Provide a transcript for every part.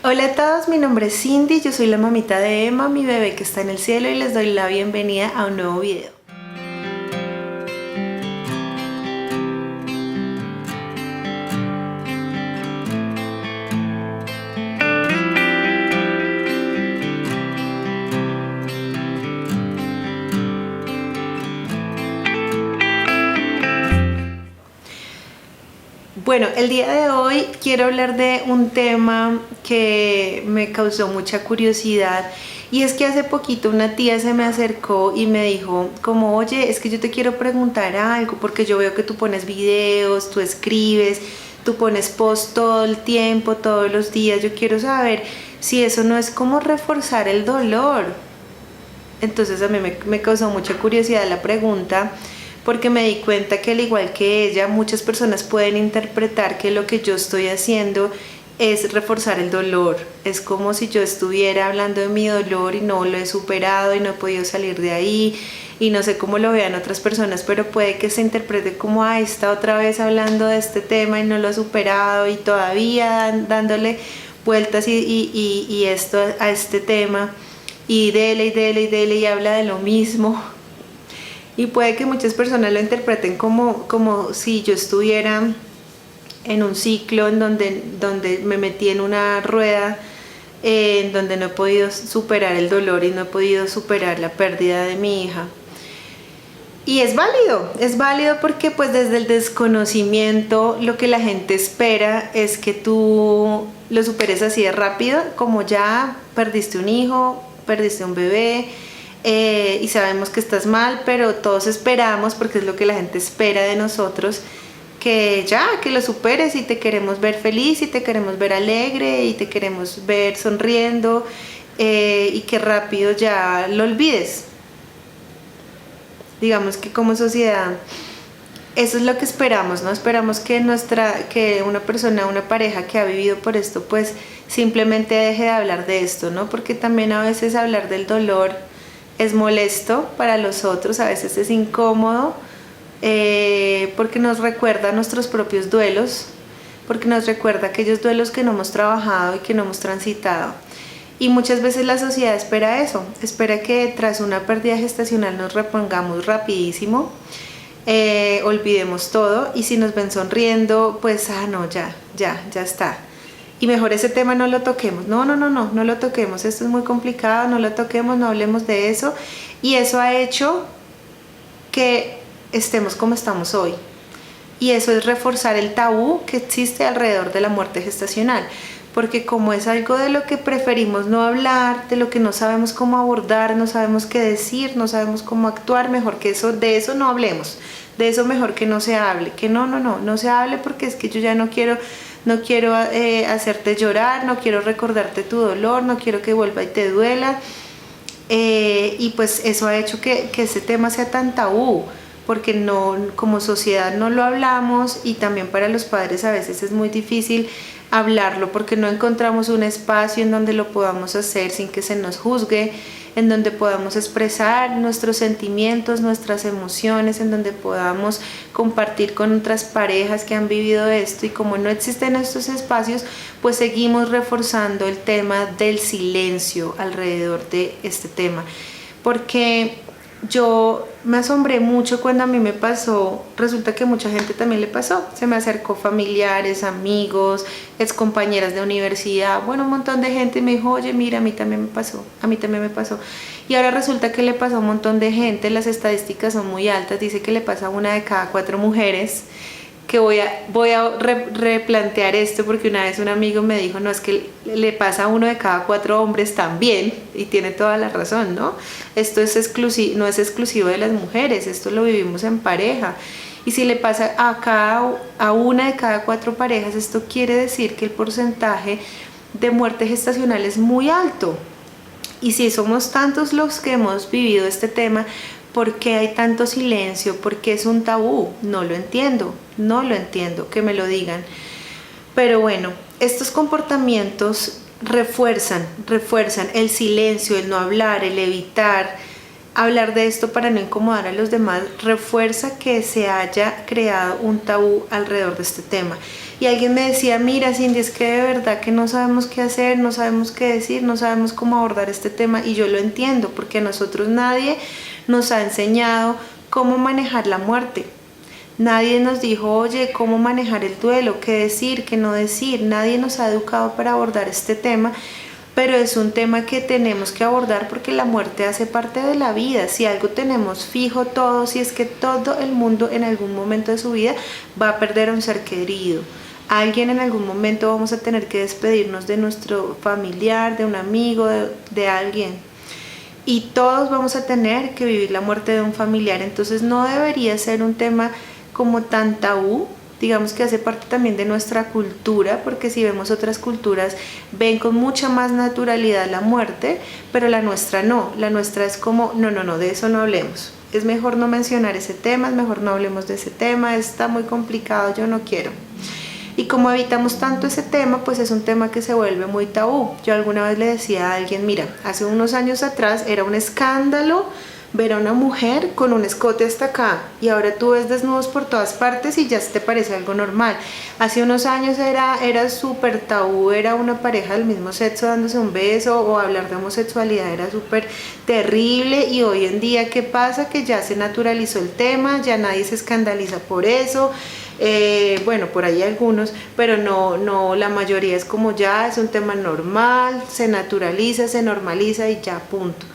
Hola a todos, mi nombre es Cindy, yo soy la mamita de Emma, mi bebé que está en el cielo, y les doy la bienvenida a un nuevo video. Bueno, el día de hoy quiero hablar de un tema que me causó mucha curiosidad, y es que hace poquito una tía se me acercó y me dijo como, oye, es que yo te quiero preguntar algo porque yo veo que tú pones videos, tú escribes, tú pones post todo el tiempo, todos los días. Yo quiero saber si eso no es como reforzar el dolor. Entonces a mí me causó mucha curiosidad la pregunta, porque me di cuenta que al igual que ella, muchas personas pueden interpretar que lo que yo estoy haciendo es reforzar el dolor. Es como si yo estuviera hablando de mi dolor y no lo he superado y no he podido salir de ahí, y no sé cómo lo vean otras personas, pero puede que se interprete como, está otra vez hablando de este tema y no lo ha superado y todavía dándole vueltas y esto a este tema, y dele y dele y dele y habla de lo mismo. Y puede que muchas personas lo interpreten como si yo estuviera en un ciclo en donde me metí en una rueda, en donde no he podido superar el dolor y no he podido superar la pérdida de mi hija. Y es válido porque pues desde el desconocimiento lo que la gente espera es que tú lo superes así de rápido, como ya perdiste un hijo, perdiste un bebé, y sabemos que estás mal, pero todos esperamos, porque es lo que la gente espera de nosotros, que lo superes, y te queremos ver feliz y te queremos ver alegre y te queremos ver sonriendo, y que rápido ya lo olvides. Digamos que como sociedad eso es lo que esperamos, ¿no? Esperamos que una persona, una pareja que ha vivido por esto, pues simplemente deje de hablar de esto, ¿no? Porque también a veces hablar del dolor es molesto para los otros, a veces es incómodo, porque nos recuerda nuestros propios duelos, porque nos recuerda aquellos duelos que no hemos trabajado y que no hemos transitado. Y muchas veces la sociedad espera eso, espera que tras una pérdida gestacional nos repongamos rapidísimo, olvidemos todo, y si nos ven sonriendo, pues no, ya está. Y mejor ese tema no lo toquemos. No lo toquemos, esto es muy complicado, no lo toquemos, no hablemos de eso. Y eso ha hecho que estemos como estamos hoy. Y eso es reforzar el tabú que existe alrededor de la muerte gestacional. Porque como es algo de lo que preferimos no hablar, de lo que no sabemos cómo abordar, no sabemos qué decir, no sabemos cómo actuar, mejor que de eso no hablemos. De eso mejor que no se hable. Que no se hable, porque es que yo ya no quiero hacerte llorar, no quiero recordarte tu dolor, no quiero que vuelva y te duela, y pues eso ha hecho que ese tema sea tan tabú, porque como sociedad no lo hablamos, y también para los padres a veces es muy difícil hablarlo, porque no encontramos un espacio en donde lo podamos hacer sin que se nos juzgue, en donde podamos expresar nuestros sentimientos, nuestras emociones, en donde podamos compartir con otras parejas que han vivido esto. Y como no existen estos espacios, pues seguimos reforzando el tema del silencio alrededor de este tema, porque yo me asombré mucho cuando a mí me pasó. Resulta que mucha gente también le pasó, se me acercó familiares, amigos, ex compañeras de universidad, bueno, un montón de gente, y me dijo, oye, mira, a mí también me pasó. Y ahora resulta que le pasó a un montón de gente. Las estadísticas son muy altas, dice que le pasa a 1 de cada 4 mujeres. Que voy a replantear esto, porque una vez un amigo me dijo, no, es que le pasa a 1 de cada 4 hombres también, y tiene toda la razón, ¿no? Esto no es exclusivo de las mujeres, esto lo vivimos en pareja. Y si le pasa a 1 de cada 4 parejas, esto quiere decir que el porcentaje de muerte gestacional es muy alto. Y si somos tantos los que hemos vivido este tema, ¿por qué hay tanto silencio? ¿Por qué es un tabú? No lo entiendo, que me lo digan. Pero bueno, estos comportamientos refuerzan el silencio, el no hablar, el evitar hablar de esto para no incomodar a los demás, refuerza que se haya creado un tabú alrededor de este tema. y alguien me decía, mira Cindy, es que de verdad que no sabemos qué hacer, no sabemos qué decir, no sabemos cómo abordar este tema, y yo lo entiendo porque a nosotros nadie nos ha enseñado cómo manejar la muerte. Nadie nos dijo, oye, cómo manejar el duelo, qué decir, qué no decir. Nadie nos ha educado para abordar este tema, pero es un tema que tenemos que abordar porque la muerte hace parte de la vida. Si algo tenemos fijo todos, y es que todo el mundo en algún momento de su vida va a perder a un ser querido. Alguien en algún momento vamos a tener que despedirnos de nuestro familiar, de un amigo, de alguien. Y todos vamos a tener que vivir la muerte de un familiar. Entonces no debería ser un tema como tan tabú, digamos que hace parte también de nuestra cultura, porque si vemos otras culturas ven con mucha más naturalidad la muerte, pero la nuestra no, la nuestra es como no, de eso no hablemos, es mejor no mencionar ese tema, es mejor no hablemos de ese tema, está muy complicado, yo no quiero. Y como evitamos tanto ese tema, pues es un tema que se vuelve muy tabú. Yo alguna vez le decía a alguien, mira, hace unos años atrás era un escándalo ver a una mujer con un escote hasta acá, y ahora tú ves desnudos por todas partes y ya te parece algo normal. Hace unos años era súper tabú, era una pareja del mismo sexo dándose un beso, o hablar de homosexualidad era súper terrible, y hoy en día ¿qué pasa? Que ya se naturalizó el tema, ya nadie se escandaliza por eso. Bueno, por ahí algunos, pero no, la mayoría es como ya es un tema normal, se naturaliza, se normaliza y ya, punto.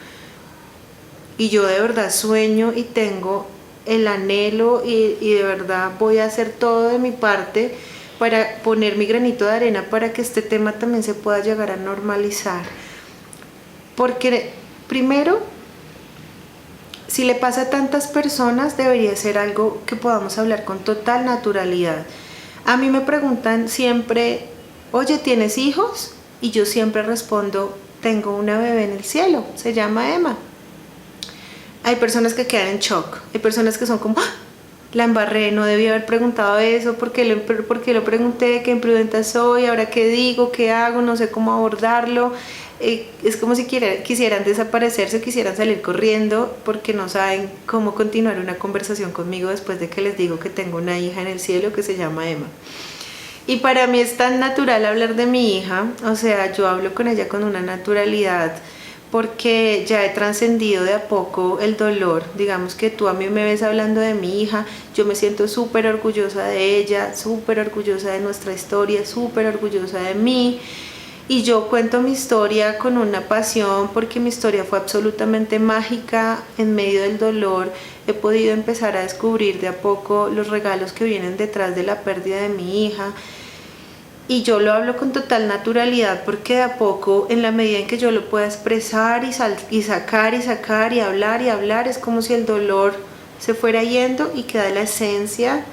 Y yo de verdad sueño y tengo el anhelo y de verdad voy a hacer todo de mi parte para poner mi granito de arena para que este tema también se pueda llegar a normalizar. Porque primero, si le pasa a tantas personas, debería ser algo que podamos hablar con total naturalidad. A mí me preguntan siempre, oye, ¿tienes hijos? Y yo siempre respondo, tengo una bebé en el cielo, se llama Emma. Hay personas que quedan en shock, hay personas que son como, ¡ah! La embarré, no debí haber preguntado eso, porque lo pregunté, qué imprudente soy, ahora qué digo, qué hago, no sé cómo abordarlo. Es como si quisieran desaparecerse, quisieran salir corriendo porque no saben cómo continuar una conversación conmigo después de que les digo que tengo una hija en el cielo que se llama Emma. Y para mí es tan natural hablar de mi hija, o sea, yo hablo con ella con una naturalidad porque ya he trascendido de a poco el dolor. Digamos que tú a mí me ves hablando de mi hija, yo me siento súper orgullosa de ella, súper orgullosa de nuestra historia, súper orgullosa de mí. Y yo cuento mi historia con una pasión porque mi historia fue absolutamente mágica. En medio del dolor he podido empezar a descubrir de a poco los regalos que vienen detrás de la pérdida de mi hija. Y yo lo hablo con total naturalidad porque de a poco, en la medida en que yo lo pueda expresar y sacar y hablar, es como si el dolor se fuera yendo y queda la esencia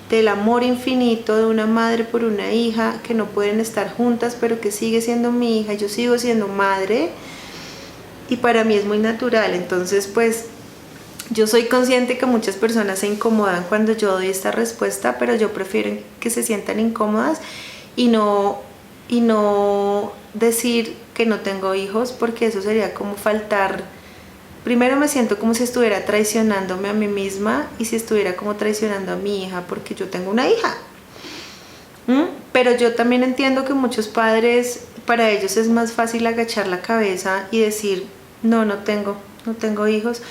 del amor infinito de una madre por una hija, que no pueden estar juntas, pero que sigue siendo mi hija, yo sigo siendo madre, y para mí es muy natural. Entonces, pues, yo soy consciente que muchas personas se incomodan cuando yo doy esta respuesta, pero yo prefiero que se sientan incómodas y no decir que no tengo hijos, porque eso sería como faltar. Primero me siento como si estuviera traicionándome a mí misma y si estuviera como traicionando a mi hija porque yo tengo una hija. Pero yo también entiendo que muchos padres, para ellos es más fácil agachar la cabeza y decir, no tengo hijos,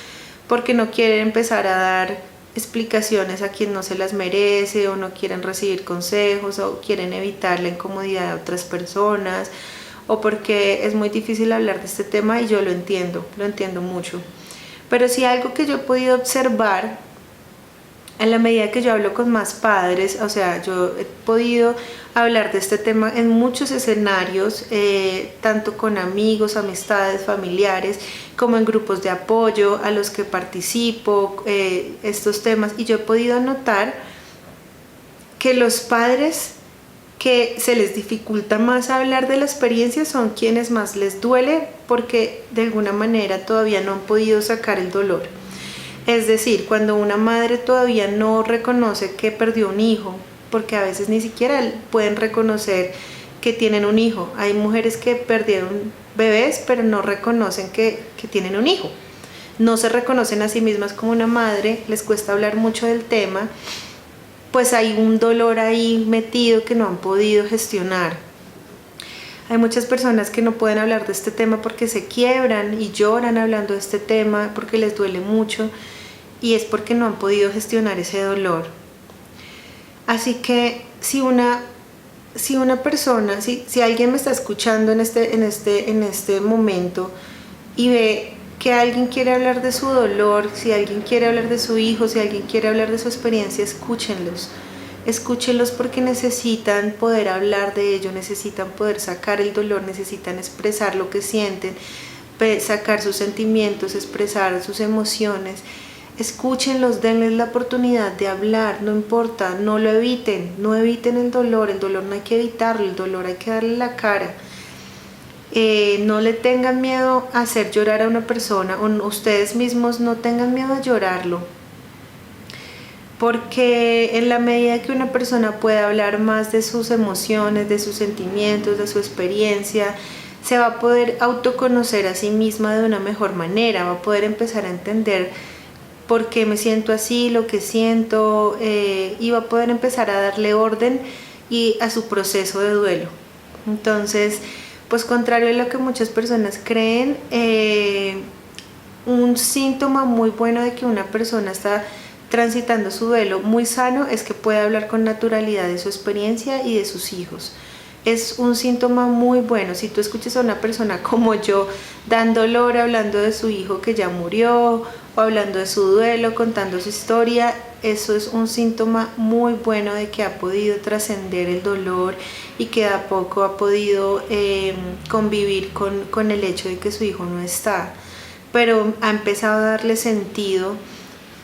porque no quieren empezar a dar explicaciones a quien no se las merece, o no quieren recibir consejos, o quieren evitar la incomodidad de otras personas, o porque es muy difícil hablar de este tema, y yo lo entiendo mucho. Pero sí, algo que yo he podido observar en la medida que yo hablo con más padres, o sea, yo he podido hablar de este tema en muchos escenarios, tanto con amigos, amistades, familiares, como en grupos de apoyo a los que participo, estos temas, y yo he podido notar que los padres que se les dificulta más hablar de la experiencia son quienes más les duele, porque de alguna manera todavía no han podido sacar el dolor. Es decir, cuando una madre todavía no reconoce que perdió un hijo, porque a veces ni siquiera pueden reconocer que tienen un hijo. Hay mujeres que perdieron bebés, pero no reconocen que tienen un hijo. No se reconocen a sí mismas como una madre, les cuesta hablar mucho del tema. pues hay un dolor ahí metido que no han podido gestionar. Hay muchas personas que no pueden hablar de este tema porque se quiebran y lloran hablando de este tema porque les duele mucho, y es porque no han podido gestionar ese dolor. Así que si una persona, si alguien me está escuchando en este momento y ve que alguien quiere hablar de su dolor, si alguien quiere hablar de su hijo, si alguien quiere hablar de su experiencia, escúchenlos porque necesitan poder hablar de ello, necesitan poder sacar el dolor, necesitan expresar lo que sienten, sacar sus sentimientos, expresar sus emociones. Escúchenlos, denles la oportunidad de hablar, no importa, no lo eviten, no eviten el dolor no hay que evitarlo, el dolor hay que darle la cara. No le tengan miedo a hacer llorar a una persona, o ustedes mismos no tengan miedo a llorarlo, porque en la medida que una persona pueda hablar más de sus emociones, de sus sentimientos, de su experiencia, se va a poder autoconocer a sí misma de una mejor manera, va a poder empezar a entender por qué me siento así, lo que siento, y va a poder empezar a darle orden a su proceso de duelo. Entonces, pues contrario a lo que muchas personas creen, un síntoma muy bueno de que una persona está transitando su duelo muy sano es que puede hablar con naturalidad de su experiencia y de sus hijos. Es un síntoma muy bueno. Si tú escuchas a una persona como yo dando dolor, hablando de su hijo que ya murió, o hablando de su duelo, contando su historia, eso es un síntoma muy bueno de que ha podido trascender el dolor y que de a poco ha podido convivir con el hecho de que su hijo no está, pero ha empezado a darle sentido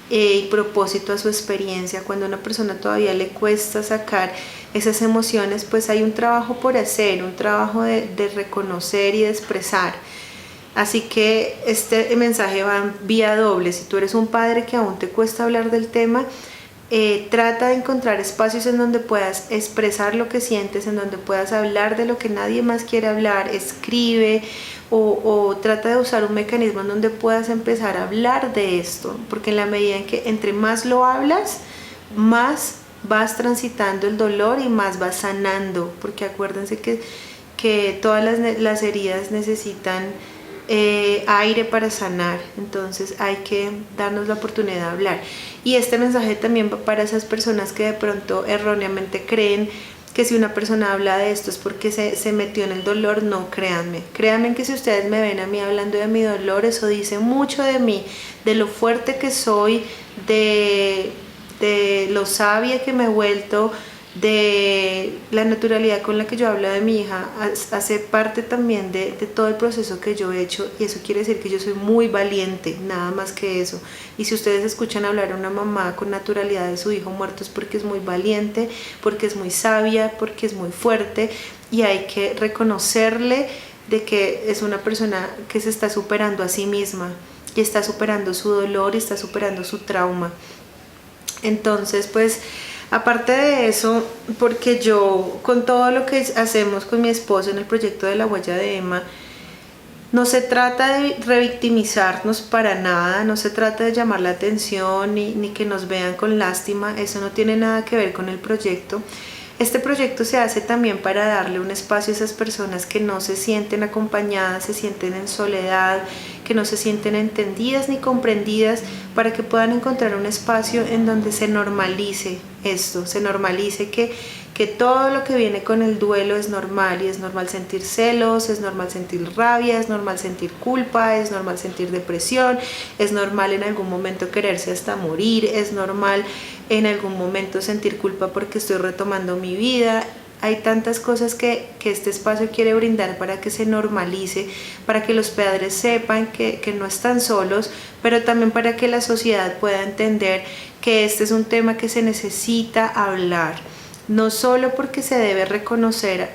y propósito a su experiencia. Cuando a una persona todavía le cuesta sacar esas emociones, pues hay un trabajo por hacer, un trabajo de reconocer y de expresar. Así que este mensaje va en vía doble. Si tú eres un padre que aún te cuesta hablar del tema, trata de encontrar espacios en donde puedas expresar lo que sientes, en donde puedas hablar de lo que nadie más quiere hablar, escribe o trata de usar un mecanismo en donde puedas empezar a hablar de esto, porque en la medida en que entre más lo hablas, más vas transitando el dolor y más vas sanando, porque acuérdense que todas las heridas necesitan aire para sanar. Entonces hay que darnos la oportunidad de hablar, y este mensaje también va para esas personas que de pronto erróneamente creen que si una persona habla de esto es porque se metió en el dolor. No, créanme que si ustedes me ven a mí hablando de mi dolor, eso dice mucho de mí, de lo fuerte que soy, de lo sabia que me he vuelto, de la naturalidad con la que yo hablo de mi hija. Hace parte también de todo el proceso que yo he hecho, y eso quiere decir que yo soy muy valiente, nada más que eso. Y si ustedes escuchan hablar a una mamá con naturalidad de su hijo muerto, es porque es muy valiente, porque es muy sabia, porque es muy fuerte, y hay que reconocerle de que es una persona que se está superando a sí misma, y está superando su dolor y está superando su trauma. Entonces, pues aparte de eso, porque yo con todo lo que hacemos con mi esposo en el proyecto de La Huella de Emma, no se trata de revictimizarnos para nada, no se trata de llamar la atención ni que nos vean con lástima. Eso no tiene nada que ver con el proyecto. Este proyecto se hace también para darle un espacio a esas personas que no se sienten acompañadas, se sienten en soledad, que no se sienten entendidas ni comprendidas, para que puedan encontrar un espacio en donde se normalice esto, se normalice que todo lo que viene con el duelo es normal, y es normal sentir celos, es normal sentir rabia, es normal sentir culpa, es normal sentir depresión, es normal en algún momento quererse hasta morir, es normal en algún momento sentir culpa porque estoy retomando mi vida. Hay tantas cosas que este espacio quiere brindar para que se normalice, para que los padres sepan que no están solos, pero también para que la sociedad pueda entender que este es un tema que se necesita hablar. No solo porque se debe reconocer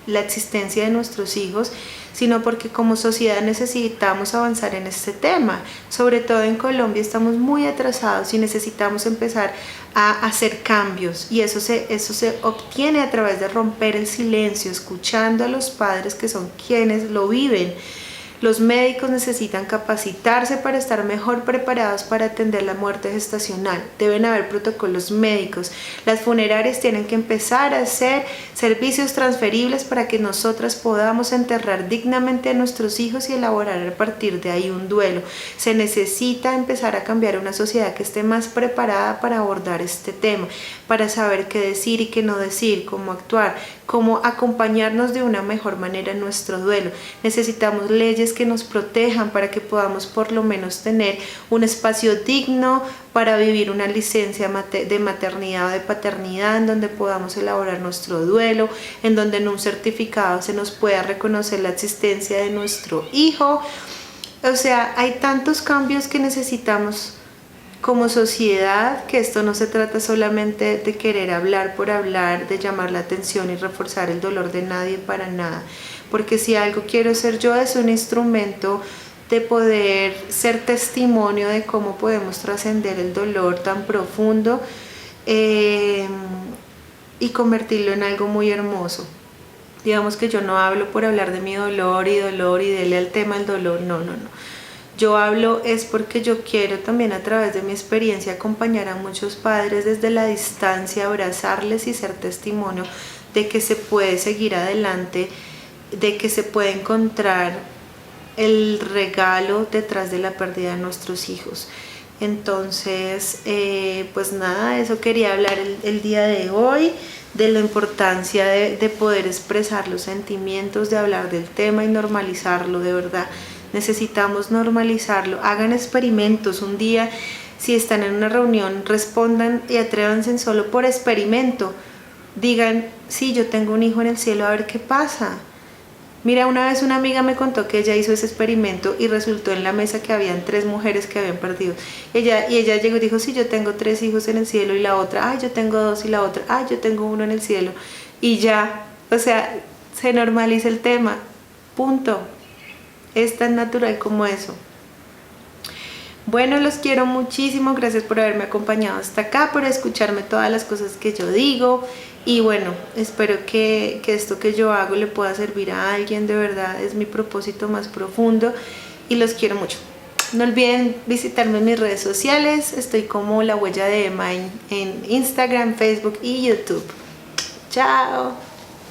la existencia de nuestros hijos, sino porque como sociedad necesitamos avanzar en este tema. Sobre todo en Colombia estamos muy atrasados y necesitamos empezar a hacer cambios, y eso se obtiene a través de romper el silencio, escuchando a los padres que son quienes lo viven. Los médicos necesitan capacitarse para estar mejor preparados para atender la muerte gestacional. Deben haber protocolos médicos. Las funerarias tienen que empezar a hacer servicios transferibles para que nosotras podamos enterrar dignamente a nuestros hijos y elaborar a partir de ahí un duelo. Se necesita empezar a cambiar una sociedad que esté más preparada para abordar este tema, para saber qué decir y qué no decir, cómo actuar, cómo acompañarnos de una mejor manera en nuestro duelo. Necesitamos leyes que nos protejan para que podamos por lo menos tener un espacio digno para vivir una licencia de maternidad o de paternidad en donde podamos elaborar nuestro duelo, en donde en un certificado se nos pueda reconocer la existencia de nuestro hijo. O sea, hay tantos cambios que necesitamos como sociedad, que esto no se trata solamente de querer hablar por hablar, de llamar la atención y reforzar el dolor de nadie para nada, porque si algo quiero ser yo es un instrumento de poder ser testimonio de cómo podemos trascender el dolor tan profundo y convertirlo en algo muy hermoso. Digamos que yo no hablo por hablar de mi dolor y dele al tema del dolor, no. Yo hablo es porque yo quiero también a través de mi experiencia acompañar a muchos padres desde la distancia, abrazarles y ser testimonio de que se puede seguir adelante, de que se puede encontrar el regalo detrás de la pérdida de nuestros hijos. Entonces, pues nada, eso quería hablar el día de hoy, de la importancia de poder expresar los sentimientos, de hablar del tema y normalizarlo, de verdad. Necesitamos normalizarlo. Hagan experimentos. Un día, si están en una reunión, respondan y atrévanse solo por experimento. Digan, sí, yo tengo un hijo en el cielo, a ver qué pasa. Mira, una vez una amiga me contó que ella hizo ese experimento y resultó en la mesa que habían 3 mujeres que habían perdido. Ella llegó y dijo, sí, yo tengo 3 hijos en el cielo, y la otra, ay, yo tengo 2, y la otra, ay, yo tengo 1 en el cielo. Y ya, o sea, se normaliza el tema. Punto. Es tan natural como eso. Bueno, los quiero muchísimo. Gracias por haberme acompañado hasta acá, por escucharme todas las cosas que yo digo. Y bueno, espero que esto que yo hago le pueda servir a alguien. De verdad, es mi propósito más profundo. Y los quiero mucho. No olviden visitarme en mis redes sociales. Estoy como La Huella de Emma en Instagram, Facebook y YouTube. Chao.